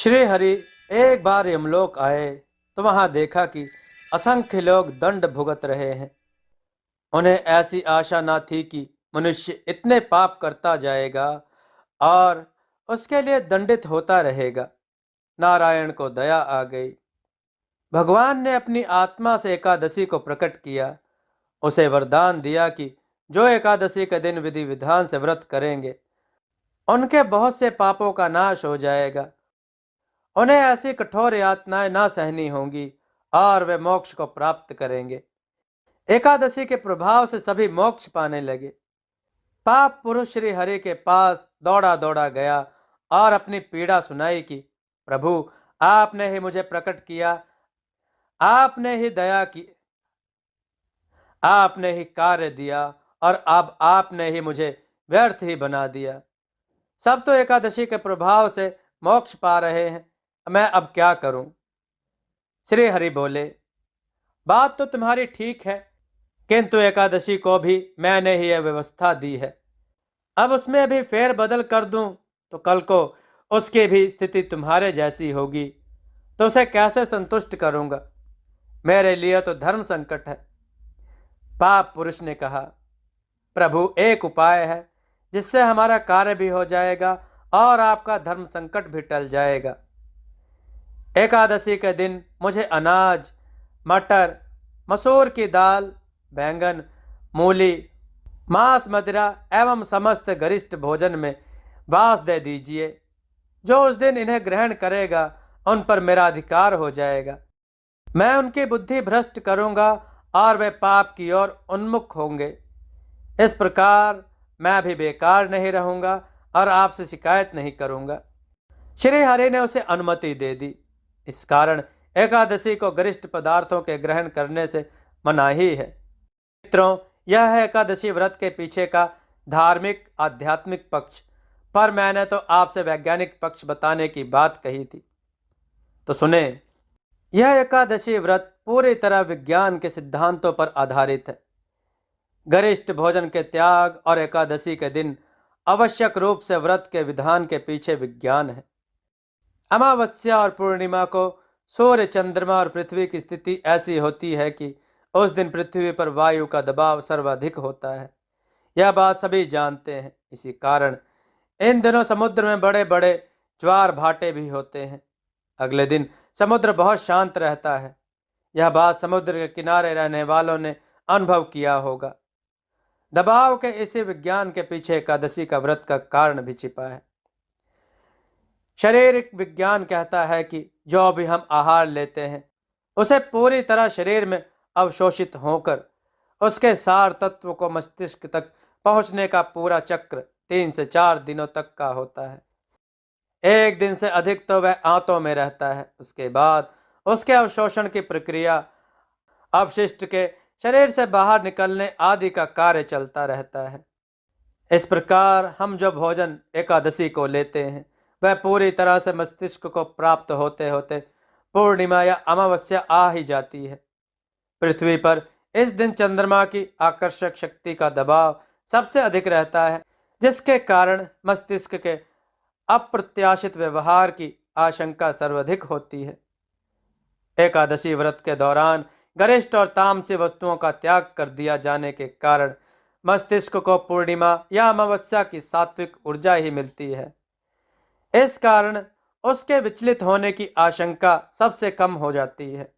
श्री हरि एक बार यमलोक आए तो वहां देखा कि असंख्य लोग दंड भुगत रहे हैं। उन्हें ऐसी आशा न थी कि मनुष्य इतने पाप करता जाएगा और उसके लिए दंडित होता रहेगा। नारायण को दया आ गई। भगवान ने अपनी आत्मा से एकादशी को प्रकट किया। उसे वरदान दिया कि जो एकादशी के दिन विधि विधान से व्रत करेंगे उनके बहुत से पापों का नाश हो जाएगा। उन्हें ऐसी कठोर यातनाएं ना सहनी होंगी और वे मोक्ष को प्राप्त करेंगे। एकादशी के प्रभाव से सभी मोक्ष पाने लगे। पाप पुरुष श्री हरि के पास दौड़ा दौड़ा गया और अपनी पीड़ा सुनाई कि प्रभु, आपने ही मुझे प्रकट किया, आपने ही दया की, आपने ही कार्य दिया और अब आपने ही मुझे व्यर्थ ही बना दिया। सब तो एकादशी के प्रभाव से मोक्ष पा रहे हैं, मैं अब क्या करूं? श्री हरि बोले, बात तो तुम्हारी ठीक है, किंतु एकादशी को भी मैंने ही यह व्यवस्था दी है। अब उसमें भी फेर बदल कर दूं तो कल को उसकी भी स्थिति तुम्हारे जैसी होगी, तो उसे कैसे संतुष्ट करूंगा? मेरे लिए तो धर्म संकट है। पाप पुरुष ने कहा, प्रभु, एक उपाय है जिससे हमारा कार्य भी हो जाएगा और आपका धर्म संकट भी टल जाएगा। एकादशी के दिन मुझे अनाज, मटर, मसूर की दाल, बैंगन, मूली, मांस, मदिरा एवं समस्त गरिष्ठ भोजन में वास दे दीजिए। जो उस दिन इन्हें ग्रहण करेगा उन पर मेरा अधिकार हो जाएगा। मैं उनकी बुद्धि भ्रष्ट करूंगा और वे पाप की ओर उन्मुख होंगे। इस प्रकार मैं भी बेकार नहीं रहूंगा और आपसे शिकायत नहीं करूंगा। श्री हरि ने उसे अनुमति दे दी। इस कारण एकादशी को गरिष्ठ पदार्थों के ग्रहण करने से मनाही है। मित्रों, यह है एकादशी व्रत के पीछे का धार्मिक आध्यात्मिक पक्ष, पर मैंने तो आपसे वैज्ञानिक पक्ष बताने की बात कही थी, तो सुने। यह एकादशी व्रत पूरी तरह विज्ञान के सिद्धांतों पर आधारित है। गरिष्ठ भोजन के त्याग और एकादशी के दिन आवश्यक रूप से व्रत के विधान के पीछे विज्ञान है। अमावस्या और पूर्णिमा को सूर्य, चंद्रमा और पृथ्वी की स्थिति ऐसी होती है कि उस दिन पृथ्वी पर वायु का दबाव सर्वाधिक होता है। यह बात सभी जानते हैं। इसी कारण इन दिनों समुद्र में बड़े बड़े ज्वार भाटे भी होते हैं। अगले दिन समुद्र बहुत शांत रहता है। यह बात समुद्र के किनारे रहने वालों ने अनुभव किया होगा। दबाव के इसी विज्ञान के पीछे एकादशी का व्रत का कारण भी छिपा है। शारीरिक विज्ञान कहता है कि जो भी हम आहार लेते हैं उसे पूरी तरह शरीर में अवशोषित होकर उसके सार तत्व को मस्तिष्क तक पहुंचने का पूरा चक्र 3 से 4 दिनों तक का होता है। एक दिन से अधिक तो वह आंतों में रहता है। उसके बाद उसके अवशोषण की प्रक्रिया, अपशिष्ट के शरीर से बाहर निकलने आदि का कार्य चलता रहता है। इस प्रकार हम जो भोजन एकादशी को लेते हैं वह पूरी तरह से मस्तिष्क को प्राप्त होते होते पूर्णिमा या अमावस्या आ ही जाती है। पृथ्वी पर इस दिन चंद्रमा की आकर्षक शक्ति का दबाव सबसे अधिक रहता है, जिसके कारण मस्तिष्क के अप्रत्याशित व्यवहार की आशंका सर्वाधिक होती है। एकादशी व्रत के दौरान गरिष्ठ और तामसी वस्तुओं का त्याग कर दिया जाने के कारण मस्तिष्क को पूर्णिमा या अमावस्या की सात्विक ऊर्जा ही मिलती है। इस कारण उसके विचलित होने की आशंका सबसे कम हो जाती है।